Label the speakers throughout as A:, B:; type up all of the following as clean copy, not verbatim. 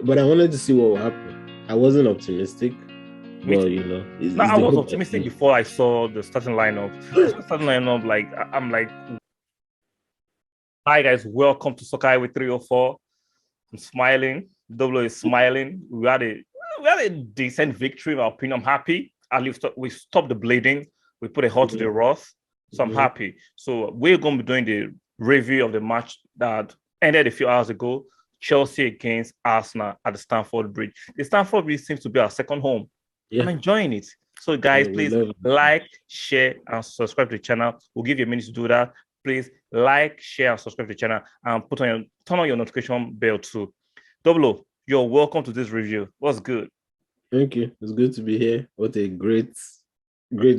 A: But I wanted to see what would happen. I wasn't optimistic,
B: Me
A: but
B: too.
A: you know,
B: No,
A: it's
B: I
A: the
B: was
A: hope that
B: optimistic
A: counts.
B: before I saw the starting lineup. I saw the starting lineup, like I'm like, hi guys, welcome to Soccer with 304. I'm smiling. W is smiling. We had a decent victory, in my opinion. I'm happy. At least we stopped the bleeding. We put a halt to the wrath. So I'm
A: Mhm.
B: happy. So we're going to be doing the review of the match that ended a few hours ago. Chelsea against Arsenal at the Stamford Bridge. The Stamford Bridge seems to be our second home. I'm
A: Yeah,
B: enjoying it. So, guys,
A: yeah, we
B: please
A: love it.
B: like, share, and subscribe to the channel. We'll give you a minute to do that. Please like, share, and subscribe to the channel, and turn on your notification bell too. Double, you're welcome to this review. What's good?
A: Thank you. It's good to be here. What a great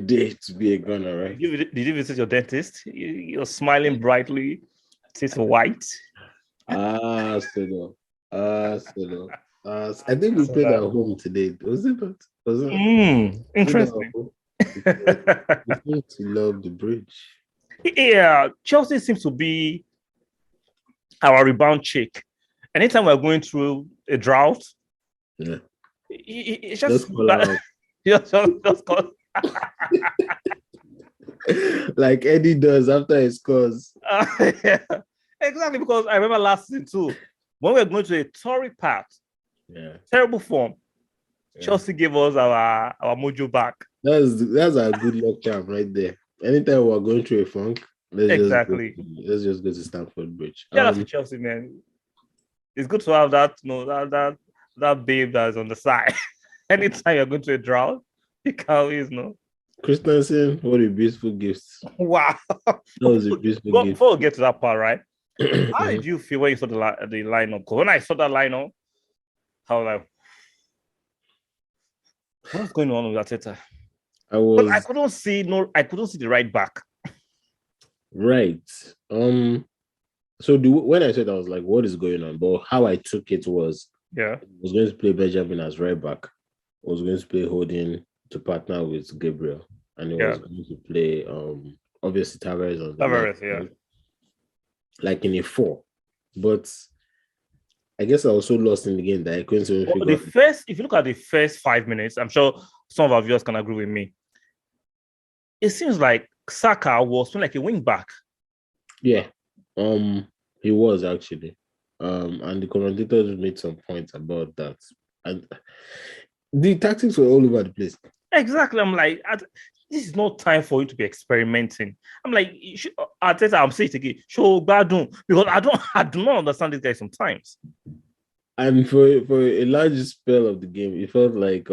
A: day to be a gunner, right?
B: Did you visit your dentist? You're smiling brightly. Teeth white.
A: Arsenal. Arsenal. I think we played at home today. Was it not? Was it? Played at
B: Interesting.
A: home. We seem to love the bridge.
B: Yeah, Chelsea seems to be our rebound chick. Anytime we're going through a drought,
A: Yeah.
B: it's
A: Just
B: just
A: call out.
B: just cause,
A: Like Eddie does after he scores.
B: yeah, exactly, because I remember last season too, when we were going to a Tory path,
A: Yeah.
B: terrible form.
A: Yeah.
B: Chelsea gave us our mojo back.
A: That's a good luck charm right there. Anytime we're going through a funk,
B: Exactly.
A: let's just go to Stamford Bridge.
B: Yeah, that's Chelsea, man. It's good to have that, that babe that's on the side. Anytime you're going to a drought, you can always know.
A: Christensen, what a beautiful gift.
B: Wow.
A: That was a beautiful gift.
B: Before we get to that part, right? How did you feel when you saw the lineup? Because when I saw that lineup, I was like, what's going on with Arteta? I couldn't see the right back.
A: Right. So when I said I was like, what is going on? But how I took it was I was going to play Benjamin as right back. I was going to play Holding to partner with Gabriel. And he was going to play obviously Tavares on the left. Like in a 4. But I guess I was so lost in the game that I couldn't even figure out.
B: If you look at the first 5 minutes, I'm sure some of our viewers can agree with me. It seems like Saka was playing like a wing back.
A: Yeah, he was actually. And the commentators made some points about that. And the tactics were all over the place.
B: Exactly. I'm like, this is not time for you to be experimenting. I'm like, Arteta, I'm saying it again, show Badun, because I do not understand this guy sometimes.
A: And for a large spell of the game, it felt like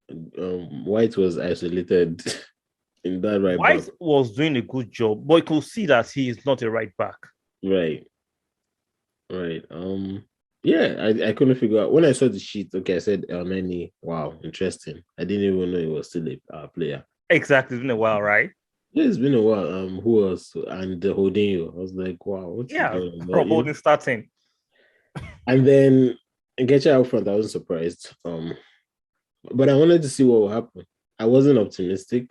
A: White was isolated in that right
B: White
A: back.
B: was doing a good job, but you could see that he is not a right back.
A: Right. Yeah, I couldn't figure out when I saw the sheet. Okay, I said Elneny. Wow, interesting. I didn't even know he was still a player.
B: Exactly, it's been a while, right?
A: Yeah, it's been a while. Who else? And Holdinho. I was like, wow, what's
B: going on? Holding starting.
A: And then Getcha out front, I wasn't surprised. But I wanted to see what would happen. I wasn't optimistic.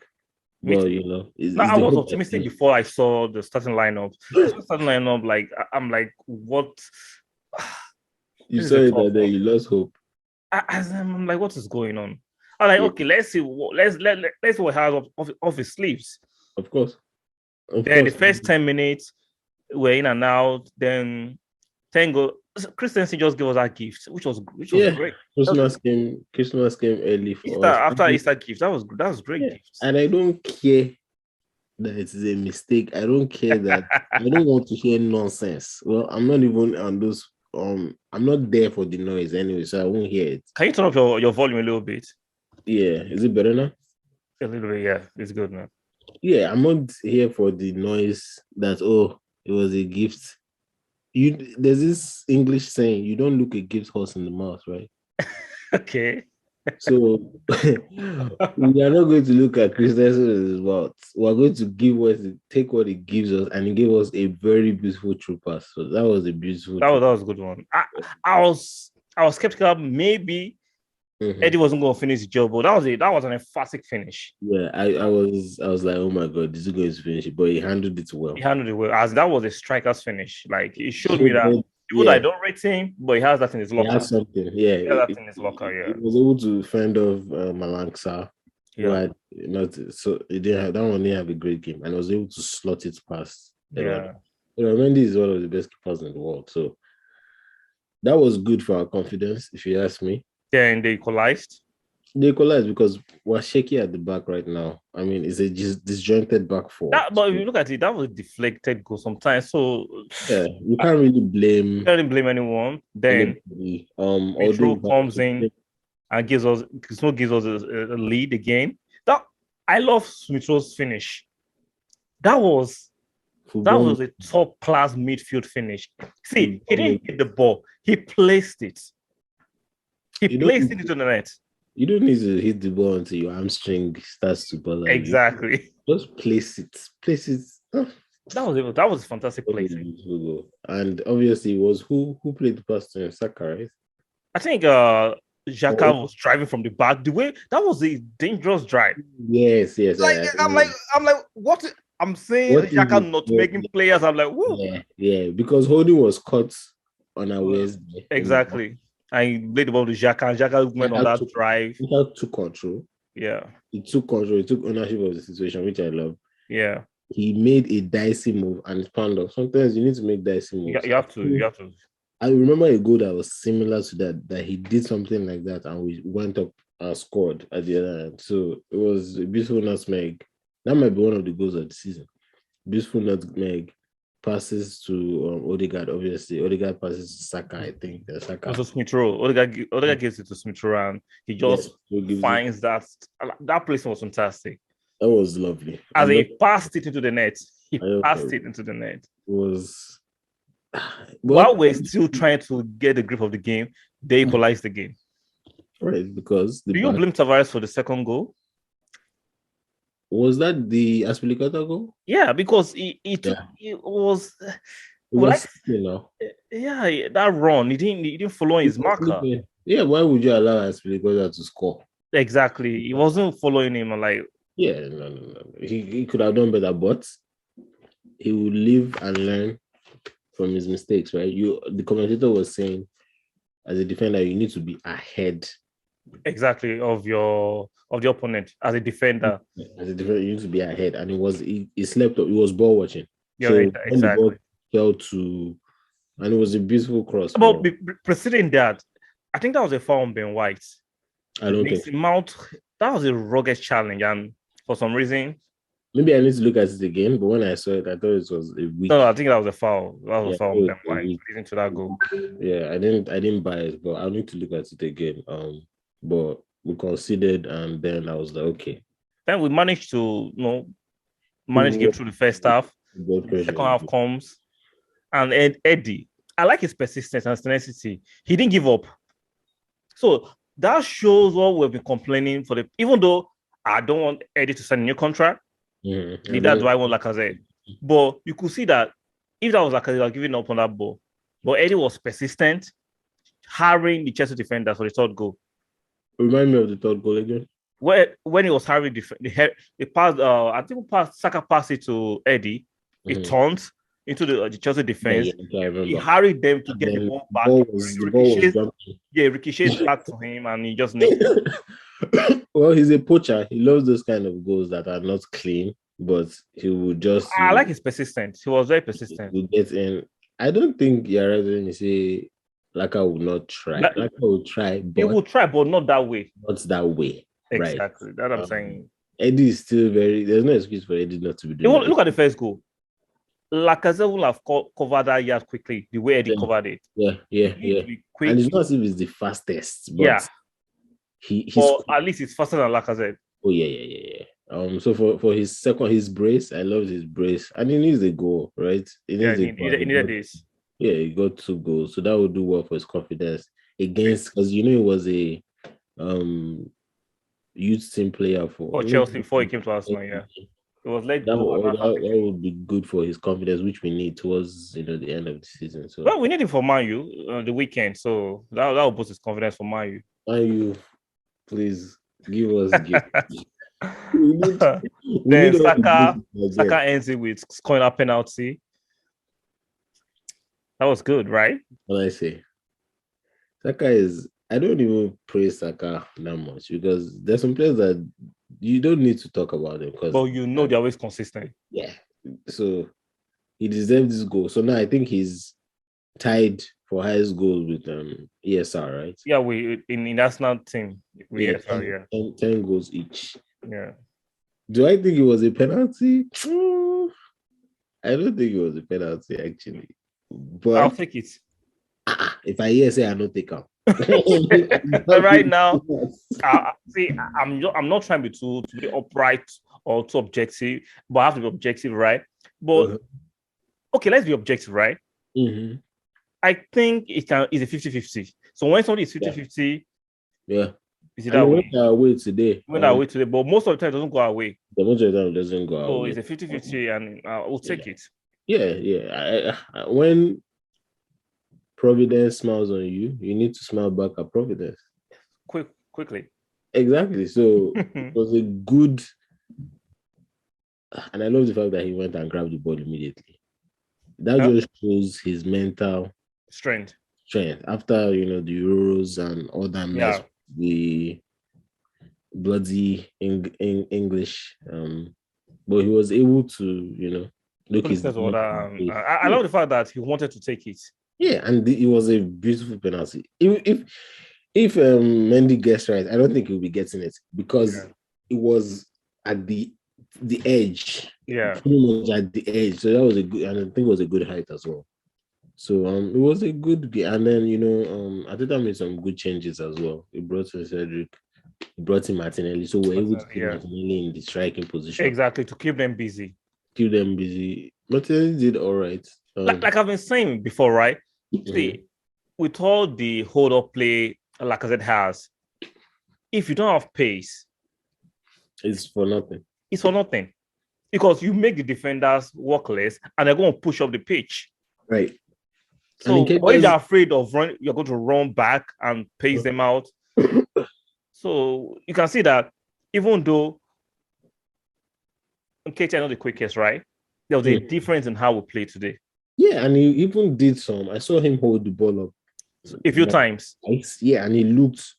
A: Well, you know,
B: I was optimistic before I saw the starting lineup. Like I'm like, what?
A: You saw it that day, you lost hope.
B: I'm like, what is going on? I'm like, okay, let's see. Let's see what he has off his sleeves.
A: Of course.
B: Then the first 10 minutes, we're in and out. Then Tango Christensen just gave us that gift, which was great.
A: Christmas came early for us.
B: After Easter gift. That was great gift.
A: And I don't care that it is a mistake. I don't care that I don't want to hear nonsense. Well, I'm not even on those. I'm not there for the noise anyway, so I won't hear it.
B: Can you turn up your volume a little bit?
A: Yeah, is it better now?
B: A little bit, yeah. It's good now.
A: Yeah, I'm not here for the noise that it was a gift. There's this English saying, you don't look a gift horse in the mouth, right?
B: Okay.
A: So we are not going to look at Christensen as well. We're going to take what it gives us, and it gave us a very beautiful true pass. So that was a beautiful.
B: That was a good one. I was skeptical maybe Eddie wasn't going to finish the job, but that was an emphatic finish.
A: Yeah, I was like, oh my god, is he going to finish it? But he handled it well.
B: As that was a striker's finish. Like it showed me that Even though I don't rate him, but he has that in his locker.
A: He has something, yeah.
B: He has that in his locker, yeah.
A: He was able to fend off Malangsa, who had not, so he didn't have that one. Didn't have a great game, and was able to slot it past.
B: Yeah.
A: Mendy is one of the best keepers in the world, so that was good for our confidence, if you ask me.
B: Then they equalized.
A: They equalized because we're shaky at the back right now. I mean, it's a disjointed back four.
B: But if you look at it, that was a deflected goal sometimes. So
A: yeah, you can't really blame.
B: You can't blame anyone. Then Mitro comes in and gives us a lead again. That I love Smitro's finish. That was a top class midfield finish. See, he didn't hit the ball; he placed it. He placed it into the net.
A: You don't need to hit the ball until your hamstring starts to bother.
B: Exactly.
A: Just place it. Place it.
B: That was fantastic placing.
A: And obviously, it was who played the pass to Saka, right?
B: I think Xhaka was driving from the back. The way that was a dangerous drive.
A: Yes.
B: I'm like, what? I'm saying Xhaka not making players. I'm like, whoa.
A: Yeah, because Holding was caught on our waist.
B: Exactly. I played the ball to Xhaka, and Xhaka went on that drive.
A: He took control.
B: Yeah.
A: He took control. He took ownership of the situation, which I love.
B: Yeah.
A: He made a dicey move, and it's found out. Sometimes you need to make dicey moves.
B: You have to.
A: I remember a goal that was similar to that he did something like that, and we went up and scored at the other end. So it was a beautiful nutmeg. That might be one of the goals of the season. Beautiful nutmeg. Passes to Odegaard, obviously. Odegaard passes to Saka, I think. Saka.
B: Also Smith-Rowe. Odegaard gives it to Smith-Rowe, and he just finds that place was fantastic.
A: That was lovely.
B: As he passed it into the net. He passed it into the net.
A: It was...
B: While we're still trying to get the grip of the game, they equalized the game.
A: Right, because...
B: Do you blame Tavares for the second goal?
A: Was that the Aspilicueta goal?
B: Yeah, because it was that run. He didn't follow his marker.
A: Yeah, why would you allow Aspilicueta to score?
B: Exactly. He wasn't following him. No.
A: He could have done better, but he would live and learn from his mistakes, right? The commentator was saying, as a defender, you need to be ahead.
B: Exactly, of the opponent as a defender.
A: As a defender, you need to be ahead, and he slept up. He was ball watching.
B: Yeah, so exactly.
A: When the ball fell to, and it was a beautiful cross.
B: But preceding that, I think that was a foul on Ben White.
A: I don't think
B: that was a rugged challenge, and for some reason,
A: maybe I need to look at it again. But when I saw it, I thought it was a weak.
B: No, I think that was a foul. That was a foul on Ben White leading to that goal.
A: Yeah, I didn't buy it, but I'll need to look at it again. But we conceded, and then I was like, okay.
B: Then we managed to, get through the first half. The second half comes, and Eddie, I like his persistence and tenacity. He didn't give up. So that shows what we've been complaining for. Even though I don't want Eddie to sign a new contract, neither do I want Lacazette. But you could see that if that was Lacazette, I was giving up on that ball. But Eddie was persistent, harrying the Chelsea defenders for the third goal.
A: Remind me of the third goal again.
B: When he was harrying the pass, I think Saka passed it to Eddie. It turned into the Chelsea defense. He harried them to get the ball back. Ricocheted back to him, and he just nicked it.
A: Well, he's a poacher. He loves those kind of goals that are not clean, but he would just...
B: I like his persistence. He was very persistent.
A: He gets in. I don't think you're right when you say Laka would not try. Laka will try, but...
B: He will try, but not that way.
A: Not that way.
B: Exactly.
A: Right.
B: That's what I'm saying.
A: Eddie is still very... There's no excuse for Eddie not to be doing
B: Look at the first goal. Lacazette will have covered that yard quickly, the way Eddie covered it.
A: Yeah. And it's not as if it's the fastest, but
B: at least it's faster than Lacazette.
A: Oh, yeah. So for his brace, I loved his brace. And he needs a goal, right? He
B: needed this.
A: Yeah, he got 2 goals. So that would do well for his confidence against, because he was a youth team player for
B: Chelsea before he came to Arsenal, yeah. It was late.
A: That would be good for his confidence, which we need towards the end of the season. So
B: we need him for Man U the weekend. So that will boost his confidence for Man U.
A: Man U, please give us
B: Then Saka ends it with scoring a penalty. That was good, right?
A: What I say, Saka is. I don't even praise Saka that much because there's some players that you don't need to talk about them because
B: But you know they're always consistent.
A: yeah. So he deserves this goal. So now I think he's tied for highest goal with ESR, right?
B: Yeah, we in the national team.
A: Yeah,
B: ESR, yeah.
A: 10 goals each.
B: Yeah.
A: Do I think it was a penalty? I don't think it was a penalty actually. But
B: I'll take it.
A: If I hear say I don't take out.
B: Right now, see, I'm not trying to be upright or too objective, but I have to be objective, right? But okay, let's be objective, right?
A: Mm-hmm.
B: I think it's a 50-50. So when somebody is 50-50,
A: yeah.
B: is it that way?
A: Away today.
B: Went away today, but most of the time it doesn't go away.
A: The most of the time it doesn't go
B: so
A: away.
B: So it's a 50-50, and we'll take it.
A: Yeah. When Providence smiles on you, you need to smile back at Providence.
B: Quickly.
A: Exactly. So it was a good, and I love the fact that he went and grabbed the ball immediately. That just shows his mental
B: strength.
A: After the Euros and all that mess, the bloody English, but he was able to look his.
B: I love the fact that he wanted to take it.
A: Yeah, and it was a beautiful penalty. If Mendy gets right, I don't think he'll be getting it because it was at the edge.
B: Yeah,
A: pretty much at the edge. So that was a good, and I think it was a good height as well. So it was a good game. And then Ateta made some good changes as well. He brought in Cedric, he brought in Martinelli. So we're able to keep Martinelli in the striking position.
B: Exactly, to keep them busy.
A: Martinelli did all right.
B: Like I've been saying before, right? See, with all the hold-up play Lacazette has, if you don't have pace,
A: it's for nothing.
B: It's for nothing. Because you make the defenders work less and they're going to push up the pitch.
A: Right.
B: So if they're afraid of running, you're going to run back and pace them out. So you can see that even though Nketiah are not the quickest, right? There was a difference in how we play today.
A: Yeah, and he even did some. I saw him hold the ball up
B: a few times.
A: Yeah, and he looked.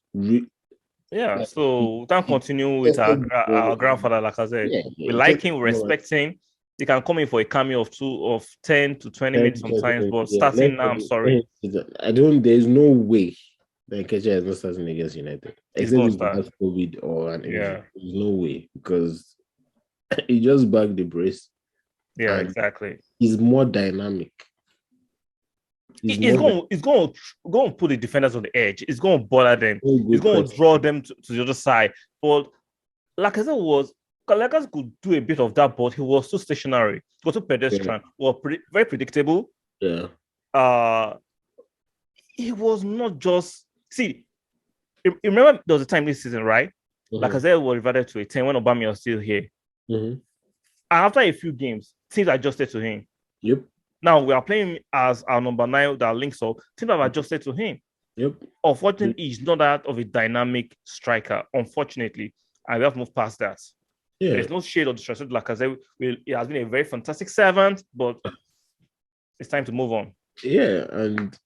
B: So we can continue with our grandfather Lacazette. We like him, we respect him. He can come in for a cameo of 10 to 20 minutes sometimes, but starting now, I'm sorry.
A: There's no way that Nketiah is not starting against United.
B: Except
A: if he has COVID or an injury. There's no way because he just bagged the brace.
B: Yeah, exactly.
A: He's more dynamic.
B: He's going to put the defenders on the edge. It's going to bother them. He's going to draw them to the other side. But Lacazette could do a bit of that, but he was too stationary. He was too pedestrian. Was very predictable.
A: Yeah.
B: He was not just... See, you remember there was a time this season, right? Lacazette was reverted to a 10 when Aubameyang was still here. And after a few games, teams adjusted to him.
A: Yep.
B: Now we are playing as our number 9 that links up. Teams have adjusted to him.
A: Yep.
B: Unfortunately, he's not that of a dynamic striker. Unfortunately, and we have moved past that. Yeah. There's no shade of disrespect. Lacazette, he has been a very fantastic servant, but it's time to move on.
A: Yeah, and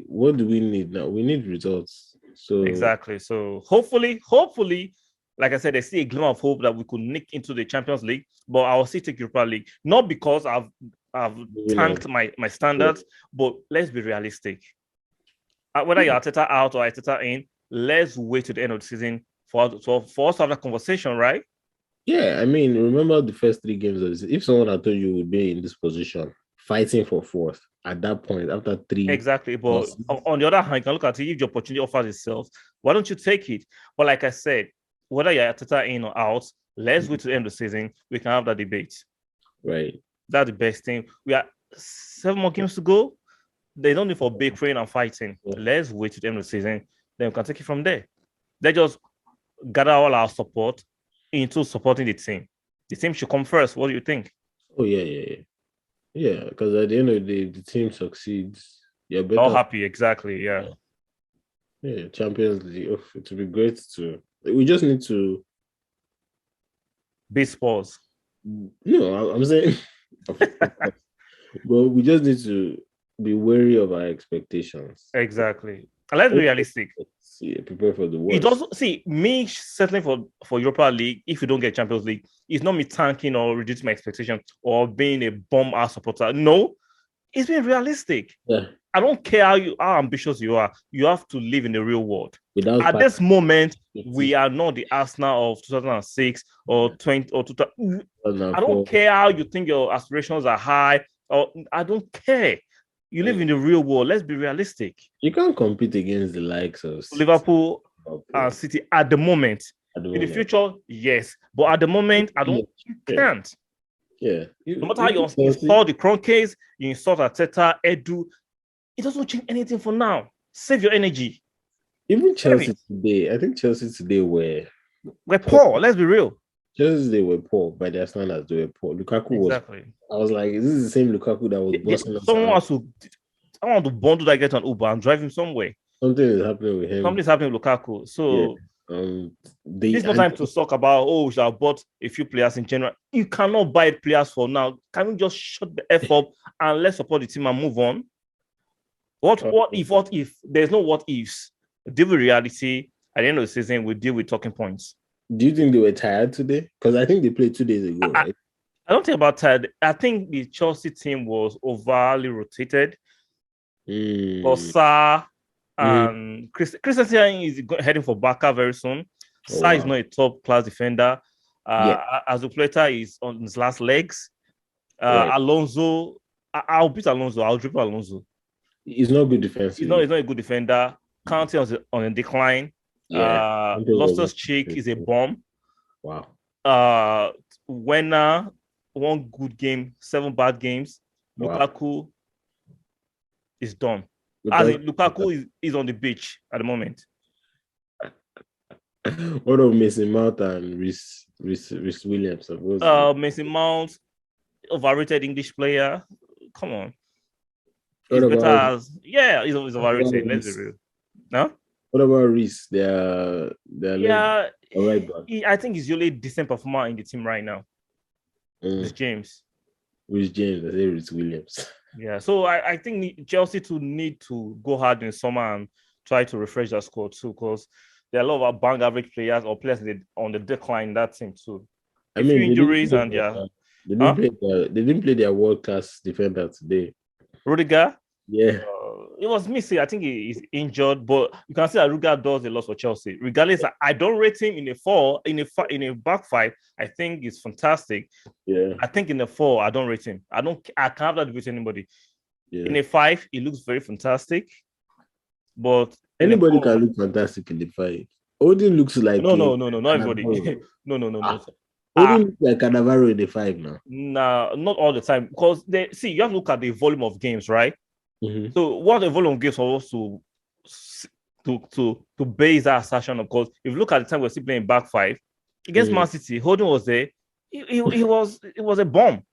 A: what do we need now? We need results. So
B: exactly. So hopefully, like I said, I see a glimmer of hope that we could nick into the Champions League, but I'll still take Europa League. Not because I've tanked my standards, but let's be realistic. Whether you're Arteta out or Arteta in, let's wait to the end of the season for us to have that conversation, right?
A: Yeah, I mean, remember the first 3 games of the season. If someone had told you would be in this position, fighting for 4th at that point, after 3.
B: Exactly. But on the other hand, you can look at it, if the opportunity offers itself, why don't you take it? But like I said, whether you're Arteta in or out, let's wait to the end of the season. We can have that debate.
A: Right.
B: That's the best thing. We are 7 more games to go. There's no need for bickering and fighting. Yeah. Let's wait to the end of the season. Then we can take it from there. They just gather all our support into supporting the team. The team should come first. What do you think?
A: Oh, yeah. Yeah, because at the end of the day, if the team succeeds, you're better.
B: All happy, exactly, yeah.
A: Yeah, Champions League. It would be great to... We just need to...
B: beat Spurs.
A: No, I'm saying... But we just need to be wary of our expectations.
B: Exactly. And let's be realistic.
A: Yeah, prepare for the worst.
B: It doesn't see me settling for Europa League if you don't get Champions League. It's not me tanking or reducing my expectation or being a bomb ass supporter. No, it's being realistic.
A: Yeah.
B: I don't care how ambitious you are. You have to live in the real world.
A: At
B: this moment, we are not the Arsenal of 2006 or 20 or 2000. I don't care how you think your aspirations are high. Or I don't care. You live in the real world. Let's be realistic.
A: You can't compete against the likes of
B: Liverpool and City at the moment. In the future, yes. But at the moment, you can't.
A: Yeah.
B: No matter how you install the Kroenkes, you install Arteta, Edu, it doesn't change anything for now. Save your energy.
A: Even Chelsea today, I think Chelsea today were
B: poor. Let's be real.
A: Chelsea, they were poor by their standards. They were poor. Lukaku was. I was like, this is the same Lukaku that was busting us.
B: I want to bundle that get on Uber and drive him somewhere.
A: Something is happening with him.
B: Something's happening with Lukaku. So it's no time to talk about, we should have bought a few players in general. You cannot buy players for now. Can we just shut the F up and let's support the team and move on? What if? There's no what ifs. Deal with reality. At the end of the season, we deal with talking points.
A: Do you think they were tired today? Because I think they played 2 days ago, right?
B: I don't think about tired. I think the Chelsea team was overly rotated. Sa and Christensen is heading for Barca very soon. Sa is not a top class defender. Azpilicueta is on his last legs. Alonso, I'll beat Alonso. I'll dribble Alonso.
A: He's not good defensive.
B: He's not a good defender. Kante on a decline. Loftus-Cheek is a bomb.
A: Wow.
B: Werner, 1 good game, 7 bad games. Lukaku is done. Lukaku is on the beach at the moment.
A: What of Mason Mount and Rhys Williams?
B: Mason Mount, overrated English player. Come on. He's overrated. Let's be real. No?
A: What about Rhys? They're right back.
B: I think he's the only decent performer in the team right now. It's James.
A: I say Rhys Williams.
B: Yeah, so I think Chelsea need to go hard in summer and try to refresh their squad too, because there are a lot of bang average players or players on the decline in that team too. A few injuries and
A: they didn't play their world class defender today.
B: Rudiger?
A: Yeah.
B: It was missing. I think he's injured, but you can see that Rudiger does a lot for Chelsea. Regardless, I don't rate him in a back five. I think he's fantastic.
A: Yeah.
B: I think in the 4, I don't rate him. I can't have that with anybody. Yeah. In a 5, he looks very fantastic. But
A: anybody can look fantastic in the 5. Odin looks like
B: no, not everybody. No.
A: Odin looks like Cannavaro in the 5 now.
B: Nah, not all the time. Because you have to look at the volume of games, right?
A: Mm-hmm.
B: So what the volume gives for us to base that assertion, of course, if you look at the time we're still playing back 5 against Man City, Holden was there. It was a bomb.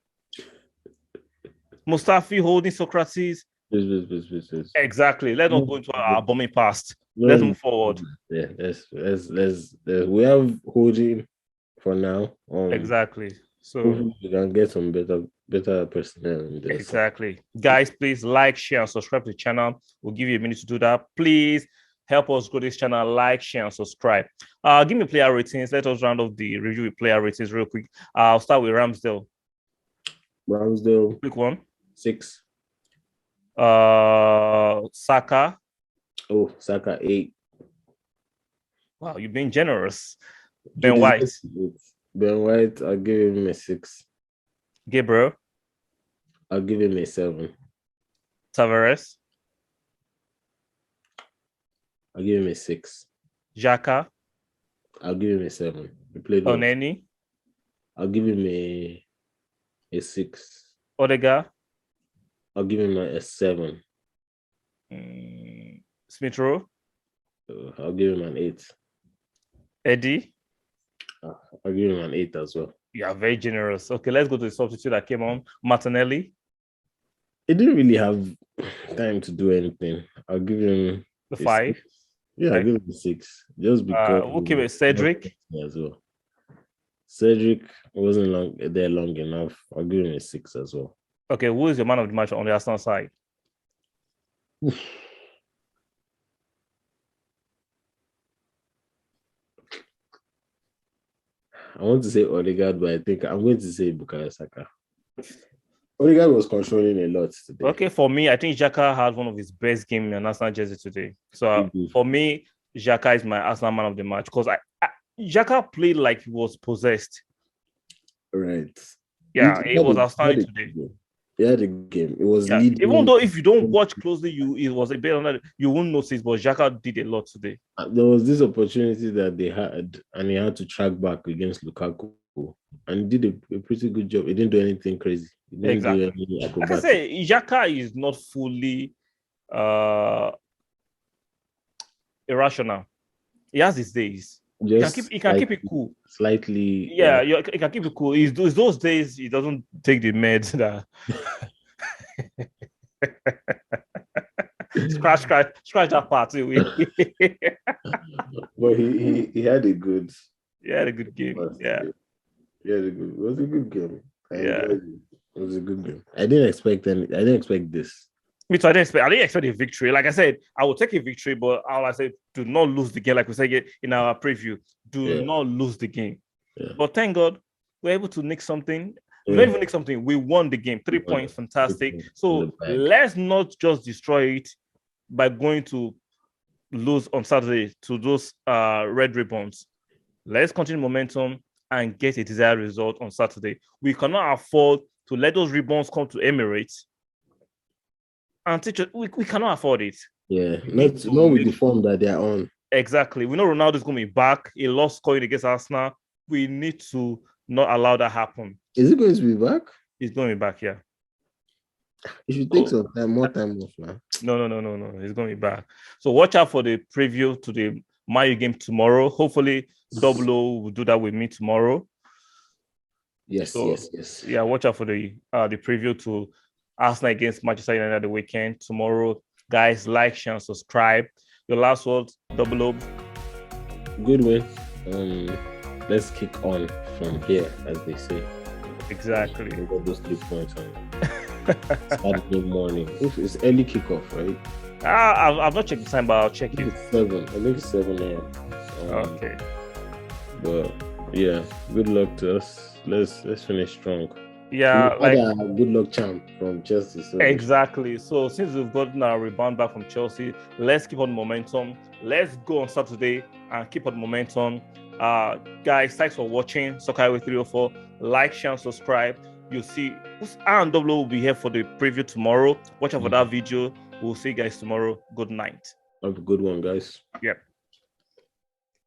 B: Mustafi, Holding, Socrates.
A: Yes.
B: Exactly. Let's not go into our bombing past. Let's move forward.
A: Yeah, let's we have Holding for now.
B: Exactly. So
A: we can get some better personnel in this.
B: Exactly. Guys, please like, share, and subscribe to the channel. We'll give you a minute to do that. Please help us grow this channel. Like, share, and subscribe. Give me player ratings. Let us round off the review with player ratings real quick. I'll start with Ramsdale. Quick one.
A: 6.
B: Saka.
A: Saka 8.
B: Wow, you've been generous. Ben White.
A: I'll give him a 6.
B: Gabriel.
A: I'll give him a 7.
B: Tavares.
A: I'll give him a 6.
B: Xhaka.
A: I'll give him a 7. He played
B: Oneni.
A: I'll give him a 6.
B: Odegaard.
A: I'll give him a 7.
B: Smith Rowe.
A: I'll give him an 8.
B: Eddie.
A: I'll give him an 8 as well.
B: You are very generous. Okay, let's go to the substitute that came on. Martinelli.
A: He didn't really have time to do anything. I'll give him
B: the 5.
A: 6. Yeah, I'll give him a 6. Just because.
B: Okay, with Cedric.
A: As well. Cedric wasn't there long enough. I'll give him a 6 as well.
B: Okay, who is your man of the match on the Arsenal side?
A: I want to say Odegaard, but I think I'm going to say Bukayo Saka. Odegaard was controlling a lot today.
B: Okay, for me, I think Xhaka had one of his best games in Arsenal jersey today. So for me, Xhaka is my Arsenal man of the match because Xhaka played like he was possessed.
A: Right.
B: Yeah, it was outstanding today.
A: He had a game. It was leading.
B: Even though if you don't watch closely, it was a bit on that. You won't notice, but Xhaka did a lot today.
A: There was this opportunity that they had, and he had to track back against Lukaku, and he did a pretty good job. He didn't do anything crazy. He didn't do any acrobatic.
B: Like I say, Xhaka is not fully irrational. He has his days. He can keep it cool.
A: Slightly.
B: Yeah, he can keep it cool. It's those days he doesn't take the meds that. scratch that part.
A: But he had a good.
B: He had a good game. Yeah.
A: It was a good game. It was a good game. I didn't expect this.
B: Me too. I didn't expect a victory. Like I said, I will take a victory, but I said, do not lose the game. Like we said in our preview, do not lose the game. Yeah. But thank God, we're able to nick something. We don't even nick something. We won the game. 3 points, fantastic. So let's not just destroy it by going to lose on Saturday to those red ribbons. Let's continue momentum and get a desired result on Saturday. We cannot afford to let those ribbons come to Emirates. And we cannot afford it.
A: Yeah, not with the form that they're on.
B: Exactly. We know Ronaldo's going to be back. He lost scoring against Arsenal. We need to not allow that happen.
A: Is he going to be back?
B: He's going to be back, yeah.
A: He should take some time, more time off now.
B: No. He's going to be back. So watch out for the preview to the Man U game tomorrow. Hopefully, Double O will do that with me tomorrow.
A: Yes.
B: Yeah, watch out for the preview to Arsenal against Manchester United at the weekend tomorrow. Guys, like, share, and subscribe. Your last words, Double O.
A: Good win. Let's kick on from here, as they say.
B: Exactly.
A: We got those 3 points on Saturday morning. It's early kickoff, right?
B: I've not checked the time, but I'll check it.
A: It's 7. I think it's 7 a.m.
B: Okay.
A: But yeah, good luck to us. Let's finish strong.
B: Yeah,
A: good luck champ from Chelsea. So.
B: Exactly. So since we've gotten our rebound back from Chelsea, let's keep on momentum. Let's go on Saturday and keep on momentum. Guys, thanks for watching Soccer Highway 304. Like, share, and subscribe. You'll see R&W will be here for the preview tomorrow. Watch out for that video. We'll see you guys tomorrow. Good night.
A: Have a good one, guys.
B: Yep.